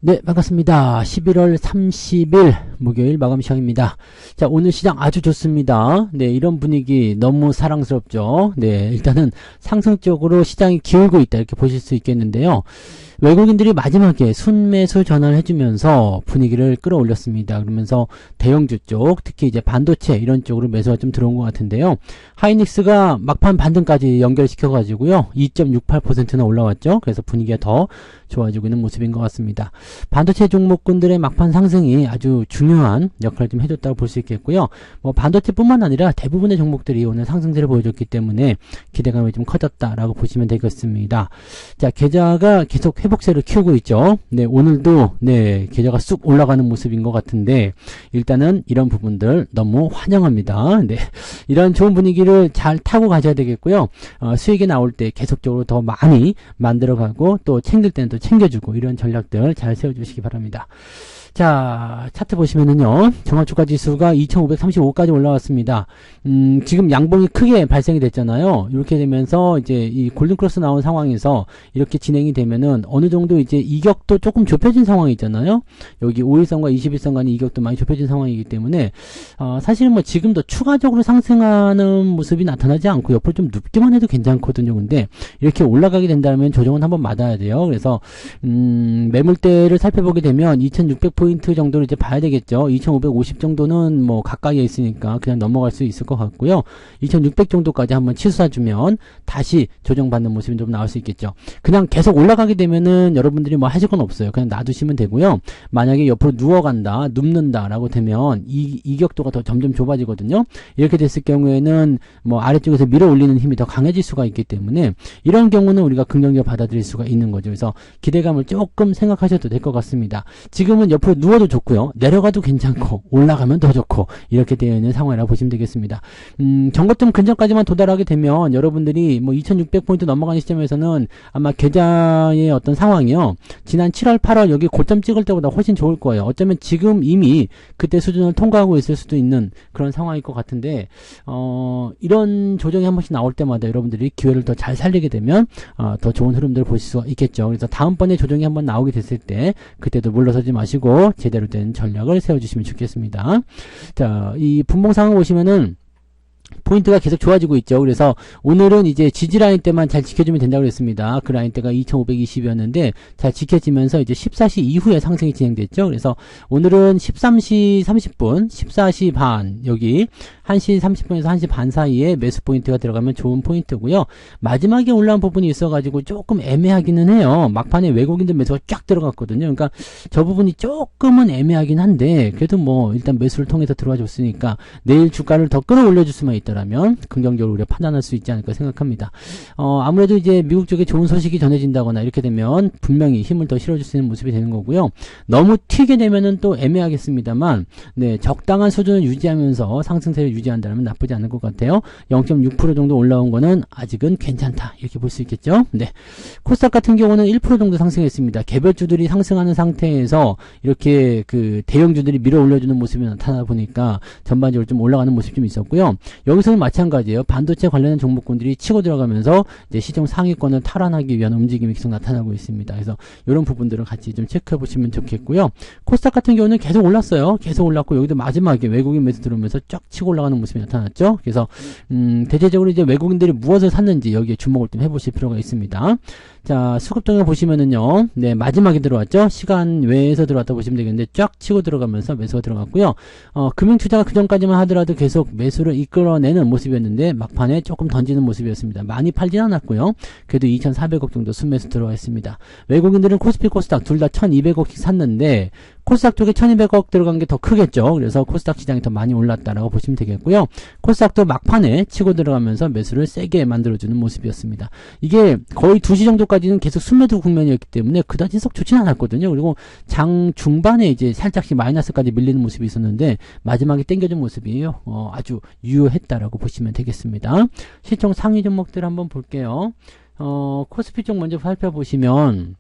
네, 반갑습니다. 11월 30일 목요일 마감 시간입니다. 자, 오늘 시장 아주 좋습니다. 네, 이런 분위기 너무 사랑스럽죠. 네, 일단은 상승적으로 시장이 기울고 있다 이렇게 보실 수 있겠는데요. 외국인들이 마지막에 순매수 전환을 해주면서 분위기를 끌어올렸습니다. 그러면서 대형주 쪽, 특히 이제 반도체 이런 쪽으로 매수가 좀 들어온 것 같은데요. 하이닉스가 막판 반등까지 연결시켜가지고요. 2.68%나 올라왔죠. 그래서 분위기가 더 좋아지고 있는 모습인 것 같습니다. 반도체 종목군들의 막판 상승이 아주 중요한 역할을 좀 해줬다고 볼 수 있겠고요. 뭐 반도체뿐만 아니라 대부분의 종목들이 오늘 상승세를 보여줬기 때문에 기대감이 좀 커졌다라고 보시면 되겠습니다. 자, 계좌가 계속 회복세를 키우고 있죠. 네, 오늘도 네, 계좌가 쑥 올라가는 모습인 것 같은데 일단은 이런 부분들 너무 환영합니다. 네, 이런 좋은 분위기를 잘 타고 가셔야 되겠고요. 수익이 나올 때 계속적으로 더 많이 만들어가고 또 챙길 때는 또 챙겨주고 이런 전략들 잘 세워주시기 바랍니다. 자, 차트 보시면은요, 종합주가지수가 2535까지 올라왔습니다. 지금 양봉이 크게 발생이 됐잖아요. 이렇게 되면서 이제 이 골든크로스 나온 상황에서 이렇게 진행이 되면은 어느 정도 이제 이격도 조금 좁혀진 상황이 있잖아요. 여기 5일선과 21선 간의 이격도 많이 좁혀진 상황이기 때문에, 사실은 뭐 지금도 추가적으로 상승하는 모습이 나타나지 않고 옆으로 좀 눕기만 해도 괜찮거든요. 근데 이렇게 올라가게 된다면 조정은 한번 맞아야 돼요. 그래서, 매물대를 살펴보게 되면 2600포인트 정도를 이제 봐야 되겠죠. 2550 정도는 뭐 가까이에 있으니까 그냥 넘어갈 수 있을 것 같고요. 2600 정도까지 한번 치솟아주면 다시 조정받는 모습이 좀 나올 수 있겠죠. 그냥 계속 올라가게 되면은 여러분들이 뭐 하실 건 없어요. 그냥 놔두시면 되고요. 만약에 옆으로 누워간다, 눕는다라고 되면 이격도가 더 점점 좁아지거든요. 이렇게 됐을 경우에는 뭐 아래쪽에서 밀어 올리는 힘이 더 강해질 수가 있기 때문에 이런 경우는 우리가 긍정적으로 받아들일 수가 있는 거죠. 그래서 기대감을 조금 생각하셔도 될 것 같습니다. 지금은 옆으로 누워도 좋고요. 내려가도 괜찮고 올라가면 더 좋고 이렇게 되어 있는 상황이라고 보시면 되겠습니다. 전고점 근처까지만 도달하게 되면 여러분들이 뭐 2600포인트 넘어가는 시점에서는 아마 계좌의 어떤 상황이요. 지난 7월 8월 여기 고점 찍을 때보다 훨씬 좋을 거예요. 어쩌면 지금 이미 그때 수준을 통과하고 있을 수도 있는 그런 상황일 것 같은데 이런 조정이 한 번씩 나올 때마다 여러분들이 기회를 더 잘 살리게 되면 더 좋은 흐름들을 보실 수가 있겠죠. 그래서 다음번에 조정이 한번 나오게 됐을 때 그때도 물러서지 마시고 제대로 된 전략을 세워주시면 좋겠습니다. 자, 이 분봉상을 보시면은 포인트가 계속 좋아지고 있죠. 그래서 오늘은 이제 지지라인 때만 잘 지켜주면 된다고 그랬습니다. 그 라인 때가 2520이었는데 잘 지켜지면서 이제 14시 이후에 상승이 진행됐죠. 그래서 오늘은 13시 30분, 14시 반 여기 1시 30분에서 1시 반 사이에 매수 포인트가 들어가면 좋은 포인트고요. 마지막에 올라온 부분이 있어가지고 조금 애매하기는 해요. 막판에 외국인들 매수가 쫙 들어갔거든요. 그러니까 저 부분이 조금은 애매하긴 한데 그래도 뭐 일단 매수를 통해서 들어와 줬으니까 내일 주가를 더 끌어올려줄 수만 있더라면 긍정적으로 우리가 판단할 수 있지 않을까 생각합니다. 아무래도 이제 미국 쪽에 좋은 소식이 전해진다거나 이렇게 되면 분명히 힘을 더 실어줄 수 있는 모습이 되는 거고요. 너무 튀게 되면은 또 애매하겠습니다만 네, 적당한 수준을 유지하면서 상승세를 유지한다면 나쁘지 않을 것 같아요. 0.6% 정도 올라온 거는 아직은 괜찮다 이렇게 볼 수 있겠죠. 네, 코스닥 같은 경우는 1% 정도 상승했습니다. 개별주들이 상승하는 상태에서 이렇게 그 대형주들이 밀어 올려주는 모습이 나타나 보니까 전반적으로 좀 올라가는 모습이 좀 있었고요. 여기서는 마찬가지예요. 반도체 관련된 종목군들이 치고 들어가면서 이제 시중 상위권을 탈환하기 위한 움직임이 계속 나타나고 있습니다. 그래서 이런 부분들을 같이 좀 체크해 보시면 좋겠고요. 코스닥 같은 경우는 계속 올랐어요. 계속 올랐고 여기도 마지막에 외국인 매수 들어오면서 쫙 치고 올라가는 모습이 나타났죠. 그래서 대체적으로 이제 외국인들이 무엇을 샀는지 여기에 주목을 좀 해보실 필요가 있습니다. 자, 수급동에 보시면은요, 네, 마지막에 들어왔죠? 시간 외에서 들어왔다 보시면 되겠는데, 쫙 치고 들어가면서 매수가 들어갔고요. 금융투자가 그 전까지만 하더라도 계속 매수를 이끌어내는 모습이었는데, 막판에 조금 던지는 모습이었습니다. 많이 팔진 않았고요. 그래도 2,400억 정도 순매수 들어와 있습니다. 외국인들은 코스피, 코스닥 둘 다 1,200억씩 샀는데, 코스닥 쪽에 1,200억 들어간 게 더 크겠죠. 그래서 코스닥 시장이 더 많이 올랐다라고 보시면 되겠고요. 코스닥도 막판에 치고 들어가면서 매수를 세게 만들어주는 모습이었습니다. 이게 거의 2시 정도까지는 계속 순매도 국면이었기 때문에 그다지 썩 좋지는 않았거든요. 그리고 장 중반에 이제 살짝씩 마이너스까지 밀리는 모습이 있었는데 마지막에 당겨준 모습이에요. 아주 유효했다라고 보시면 되겠습니다. 시총 상위 종목들 한번 볼게요. 코스피 쪽 먼저 살펴보시면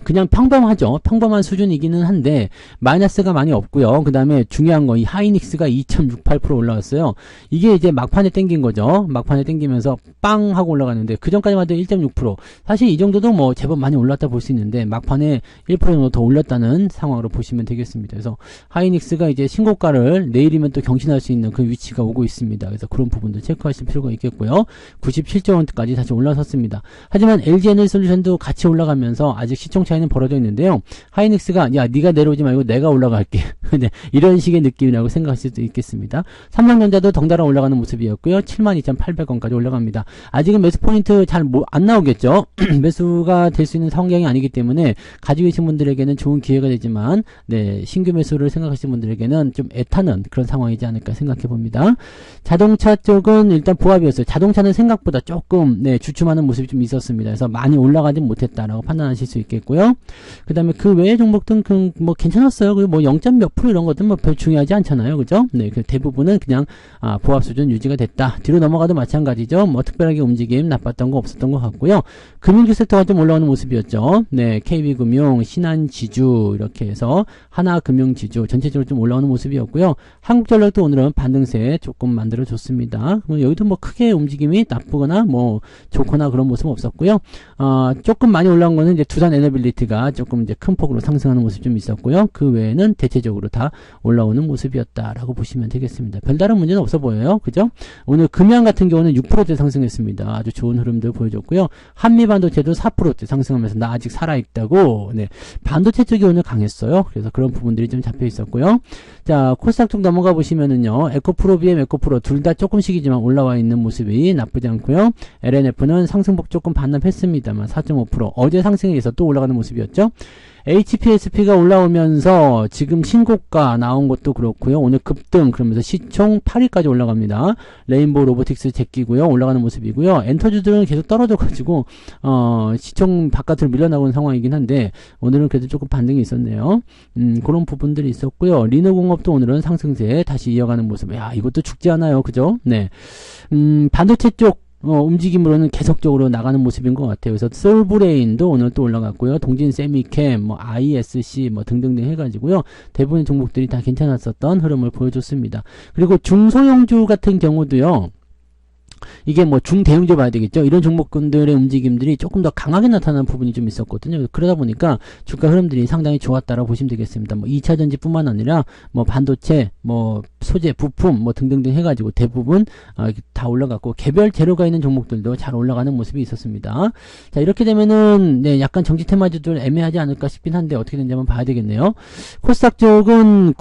그냥 평범하죠. 평범한 수준이기는 한데 마이너스가 많이 없고요. 그 다음에 중요한 거 이 하이닉스가 2.68% 올라왔어요. 이게 이제 막판에 땡긴 거죠. 막판에 땡기면서 빵 하고 올라가는데 그 전까지만 해도 1.6%. 사실 이 정도도 뭐 제법 많이 올랐다 볼 수 있는데 막판에 1% 정도 더 올렸다는 상황으로 보시면 되겠습니다. 그래서 하이닉스가 이제 신고가를 내일이면 또 경신할 수 있는 그 위치가 오고 있습니다. 그래서 그런 부분도 체크하실 필요가 있겠고요. 97조 원까지 다시 올라섰습니다. 하지만 LG에너지솔루션도 같이 올라가면서 아직 시총 차이는 벌어져 있는데요. 하이닉스가 야 네가 내려오지 말고 내가 올라갈게. 네, 이런 식의 느낌이라고 생각하실 수도 있겠습니다. 삼성전자도 덩달아 올라가는 모습이었고요. 72,800원까지 올라갑니다. 아직은 매수 포인트 잘 안 나오겠죠. 매수가 될 수 있는 환경이 아니기 때문에 가지고 계신 분들에게는 좋은 기회가 되지만 네, 신규 매수를 생각하시는 분들에게는 좀 애타는 그런 상황이지 않을까 생각해 봅니다. 자동차 쪽은 일단 보합이었어요. 자동차는 생각보다 조금 네, 주춤하는 모습이 좀 있었습니다. 그래서 많이 올라가진 못했다라고 판단하실 수 있겠고요. 그 다음에 그 외의 종목들은 뭐 괜찮았어요. 그리고 뭐 0. 몇 프로 이런 것들은 뭐 별 중요하지 않잖아요. 그죠? 네, 그 대부분은 그냥 보합 수준 유지가 됐다. 뒤로 넘어가도 마찬가지죠. 뭐 특별하게 움직임 나빴던 거 없었던 것 같고요. 금융주 섹터가 좀 올라오는 모습이었죠. 네, KB금융, 신한지주 이렇게 해서 하나금융지주 전체적으로 좀 올라오는 모습이었고요. 한국전력도 오늘은 반등세 조금 만들어줬습니다. 여기도 뭐 크게 움직임이 나쁘거나 뭐 좋거나 그런 모습은 없었고요. 조금 많이 올라온 거는 이제 두산에너빌리티가 조금 이제 큰 폭으로 상승하는 모습 좀 있었고요. 그 외에는 대체적으로 다 올라오는 모습이었다라고 보시면 되겠습니다. 별다른 문제는 없어 보여요. 그죠? 오늘 금양 같은 경우는 6%대 상승했습니다. 아주 좋은 흐름들 보여줬고요. 한미반도체도 4%대 상승하면서 나 아직 살아있다고. 네, 반도체 쪽이 오늘 강했어요. 그래서 그런 부분들이 좀 잡혀 있었고요. 자, 코스닥 쪽 넘어가 보시면은요. 에코프로, BM, 에코프로 둘 다 조금씩이지만 올라와 있는 모습이 나쁘지 않고요. LNF는 상승폭 조금 반납했습니다만 4.5% 어제 상승에 의해서 또 올라가는 모습이었죠. HPSP가 올라오면서 지금 신고가 나온 것도 그렇고요. 오늘 급등 그러면서 시총 8위까지 올라갑니다. 레인보우 로보틱스 제끼고요. 올라가는 모습이고요. 엔터주들은 계속 떨어져가지고 시총 바깥으로 밀려나오는 상황이긴 한데 오늘은 그래도 조금 반등이 있었네요. 그런 부분들이 있었고요. 리노공업도 오늘은 상승세 다시 이어가는 모습. 야, 이것도 죽지 않아요. 그죠? 네. 반도체 쪽 움직임으로는 계속적으로 나가는 모습인 것 같아요. 그래서 솔브레인도 오늘 또 올라갔고요. 동진 세미캠, 뭐 ISC, 뭐 등등등 해가지고요. 대부분의 종목들이 다 괜찮았었던 흐름을 보여줬습니다. 그리고 중소형주 같은 경우도요. 이게 뭐 중대형주 봐야 되겠죠. 이런 종목군들의 움직임들이 조금 더 강하게 나타나는 부분이 좀 있었거든요. 그러다 보니까 주가 흐름들이 상당히 좋았다라고 보시면 되겠습니다. 뭐 2차전지뿐만 아니라 뭐 반도체, 뭐 소재, 부품 뭐 등등등 해가지고 대부분 다 올라갔고 개별 재료가 있는 종목들도 잘 올라가는 모습이 있었습니다. 자, 이렇게 되면은 네, 약간 정치 테마주들 애매하지 않을까 싶긴 한데 어떻게 되는지 한번 봐야 되겠네요. 코스닥 쪽은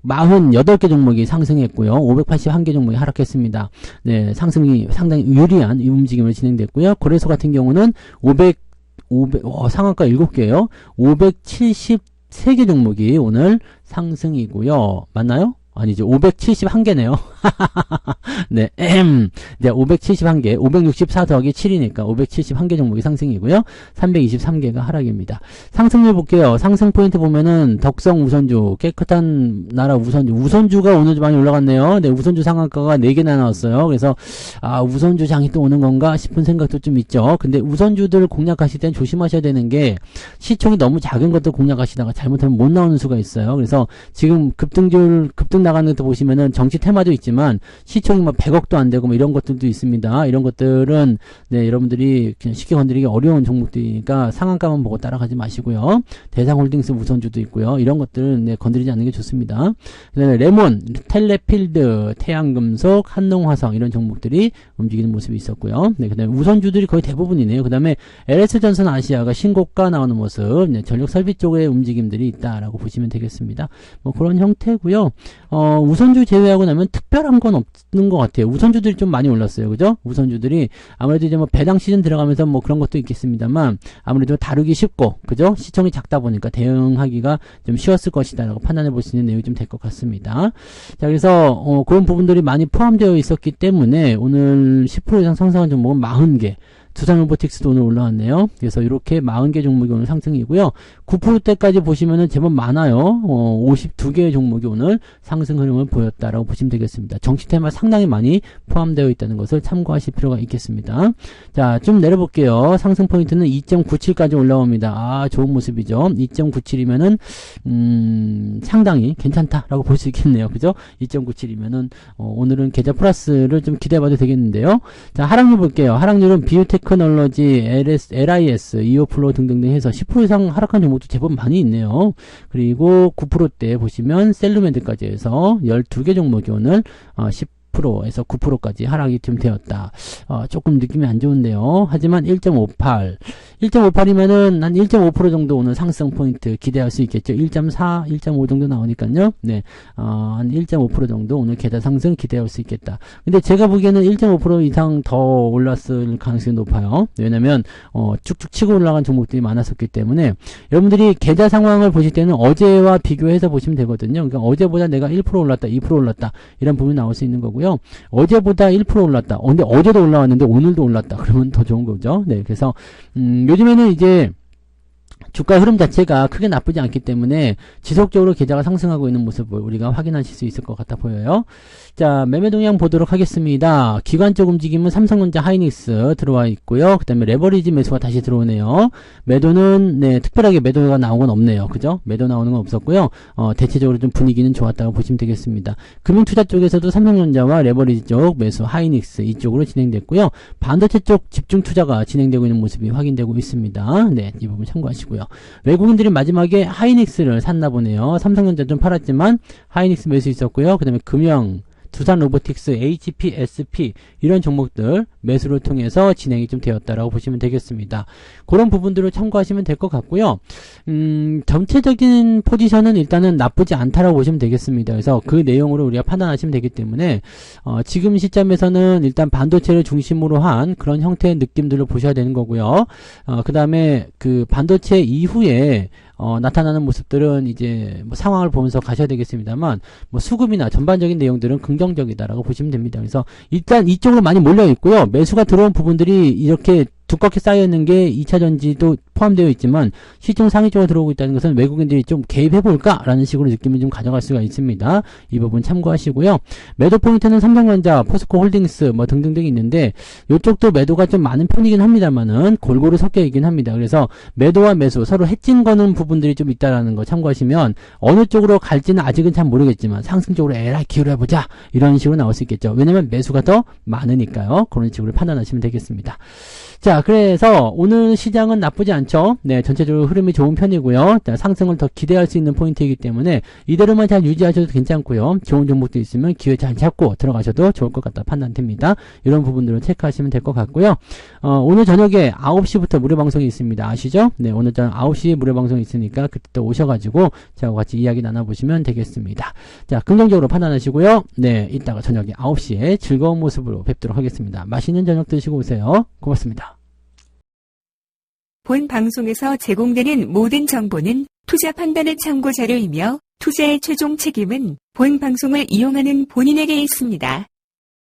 48개 종목이 상승했고요. 581개 종목이 하락했습니다. 네, 상승이 상당히 유리한 이 움직임을 진행됐고요. 거래소 같은 경우는 상한가 7개요. 573개 종목이 오늘 상승이고요. 맞나요? 아니죠. 571개네요. 네, 이제 571개, 564 더하기 7이니까 571개 종목이 상승이고요. 323개가 하락입니다. 상승률 볼게요. 상승 포인트 보면은 덕성 우선주, 깨끗한 나라 우선주가 오늘 좀 많이 올라갔네요. 네, 우선주 상한가가 4개나 나왔어요. 그래서 우선주 장이 또 오는 건가 싶은 생각도 좀 있죠. 근데 우선주들 공략하실 땐 조심하셔야 되는 게 시총이 너무 작은 것도 공략하시다가 잘못하면 못 나오는 수가 있어요. 그래서 지금 급등 나가는 것도 보시면은 정치 테마도 있지만 시총이 뭐 100억도 안 되고 뭐 이런 것들도 있습니다. 이런 것들은 네, 여러분들이 그냥 쉽게 건드리기 어려운 종목들이니까 상한가만 보고 따라가지 마시고요. 대상홀딩스 우선주도 있고요. 이런 것들은 네, 건드리지 않는 게 좋습니다. 그다음에 레몬, 텔레필드, 태양금속, 한농화성 이런 종목들이 움직이는 모습이 있었고요. 네, 그다음에 우선주들이 거의 대부분이네요. 그다음에 LS전선 아시아가 신고가 나오는 모습, 네, 전력 설비 쪽의 움직임들이 있다라고 보시면 되겠습니다. 뭐 그런 형태고요. 우선주 제외하고 나면 특별한 건 없는 것 같아요. 우선주들이 좀 많이 올랐어요. 그죠? 우선주들이 아무래도 이제 뭐 배당 시즌 들어가면서 뭐 그런 것도 있겠습니다만 아무래도 다루기 쉽고, 그죠? 시총이 작다 보니까 대응하기가 좀 쉬웠을 것이다 라고 판단해 볼 수 있는 내용이 좀 될 것 같습니다. 자, 그래서 그런 부분들이 많이 포함되어 있었기 때문에 오늘 10% 이상 상승한 종목은 40개, 두산로보틱스도 오늘 올라왔네요. 그래서 이렇게 40개 종목이 오늘 상승이고요. 9%대까지 보시면은 제법 많아요. 52개의 종목이 오늘 상승 흐름을 보였다라고 보시면 되겠습니다. 정치 테마 상당히 많이 포함되어 있다는 것을 참고하실 필요가 있겠습니다. 자, 좀 내려볼게요. 상승 포인트는 2.97까지 올라옵니다. 아, 좋은 모습이죠. 2.97이면은 상당히 괜찮다라고 볼 수 있겠네요. 그죠? 2.97이면은 오늘은 계좌 플러스를 좀 기대해봐도 되겠는데요. 자, 하락률 볼게요. 하락률은 비오테크놀로지, LIS, 이오플로 등등등 해서 10% 이상 하락한 종목도 제법 많이 있네요. 그리고 9%대 보시면 셀루멘드까지 해서 12개 종목이 오늘 10%에서 9%까지 하락이 좀 되었다. 조금 느낌이 안 좋은데요. 하지만 1.58이면은 한 1.5% 정도 오늘 상승 포인트 기대할 수 있겠죠. 1.4, 1.5 정도 나오니까요. 네, 한 1.5% 정도 오늘 계좌 상승 기대할 수 있겠다. 근데 제가 보기에는 1.5% 이상 더 올랐을 가능성이 높아요. 왜냐면 쭉쭉 치고 올라간 종목들이 많았었기 때문에 여러분들이 계좌 상황을 보실 때는 어제와 비교해서 보시면 되거든요. 그러니까 어제보다 내가 1% 올랐다, 2% 올랐다 이런 부분이 나올 수 있는 거고요. 어제보다 1% 올랐다. 근데 어제도 올라왔는데 오늘도 올랐다. 그러면 더 좋은 거죠. 네, 그래서 요즘에는 이제 주가 흐름 자체가 크게 나쁘지 않기 때문에 지속적으로 계좌가 상승하고 있는 모습을 우리가 확인하실 수 있을 것 같아 보여요. 자, 매매 동향 보도록 하겠습니다. 기관적 움직임은 삼성전자, 하이닉스 들어와 있고요. 그 다음에 레버리지 매수가 다시 들어오네요. 매도는 네, 특별하게 매도가 나온 건 없네요. 그죠? 매도 나오는 건 없었고요. 대체적으로 좀 분위기는 좋았다고 보시면 되겠습니다. 금융투자 쪽에서도 삼성전자와 레버리지 쪽 매수, 하이닉스 이쪽으로 진행됐고요. 반도체 쪽 집중 투자가 진행되고 있는 모습이 확인되고 있습니다. 네, 이 부분 참고하시고요. 외국인들이 마지막에 하이닉스를 샀나 보네요. 삼성전자 좀 팔았지만 하이닉스 매수 있었고요. 그 다음에 금영, 두산로보틱스, HP, SP 이런 종목들 매수를 통해서 진행이 좀 되었다라고 보시면 되겠습니다. 그런 부분들을 참고하시면 될 것 같고요. 전체적인 포지션은 일단은 나쁘지 않다라고 보시면 되겠습니다. 그래서 그 내용으로 우리가 판단하시면 되기 때문에 지금 시점에서는 일단 반도체를 중심으로 한 그런 형태의 느낌들을 보셔야 되는 거고요. 그 다음에 그 반도체 이후에 나타나는 모습들은 이제 뭐 상황을 보면서 가셔야 되겠습니다만 뭐 수급이나 전반적인 내용들은 긍정적이다라고 보시면 됩니다. 그래서 일단 이쪽으로 많이 몰려 있고요. 매수가 들어온 부분들이 이렇게 두껍게 쌓여있는 게 2차전지도 포함되어 있지만 시총 상위 쪽으로 들어오고 있다는 것은 외국인들이 좀 개입해볼까? 라는 식으로 느낌을 좀 가져갈 수가 있습니다. 이 부분 참고하시고요. 매도 포인트는 삼성전자, 포스코홀딩스 뭐 등등등이 있는데 이쪽도 매도가 좀 많은 편이긴 합니다만은 골고루 섞여 있긴 합니다. 그래서 매도와 매수 서로 해칭 거는 부분들이 좀 있다라는 거 참고하시면 어느 쪽으로 갈지는 아직은 잘 모르겠지만 상승 쪽으로 에라 기울여보자 이런 식으로 나올 수 있겠죠. 왜냐면 매수가 더 많으니까요. 그런 식으로 판단하시면 되겠습니다. 자, 그래서 오늘 시장은 나쁘지 않죠. 네, 전체적으로 흐름이 좋은 편이고요. 자, 상승을 더 기대할 수 있는 포인트이기 때문에 이대로만 잘 유지하셔도 괜찮고요. 좋은 종목도 있으면 기회 잘 잡고 들어가셔도 좋을 것 같다 판단됩니다. 이런 부분들을 체크하시면 될 것 같고요. 오늘 저녁에 9시부터 무료 방송이 있습니다. 아시죠? 네, 오늘 저녁 9시에 무료 방송이 있으니까 그때 또 오셔가지고 저하고 같이 이야기 나눠보시면 되겠습니다. 자, 긍정적으로 판단하시고요. 네, 이따가 저녁에 9시에 즐거운 모습으로 뵙도록 하겠습니다. 맛있는 저녁 드시고 오세요. 고맙습니다. 본 방송에서 제공되는 모든 정보는 투자 판단의 참고 자료이며 투자의 최종 책임은 본 방송을 이용하는 본인에게 있습니다.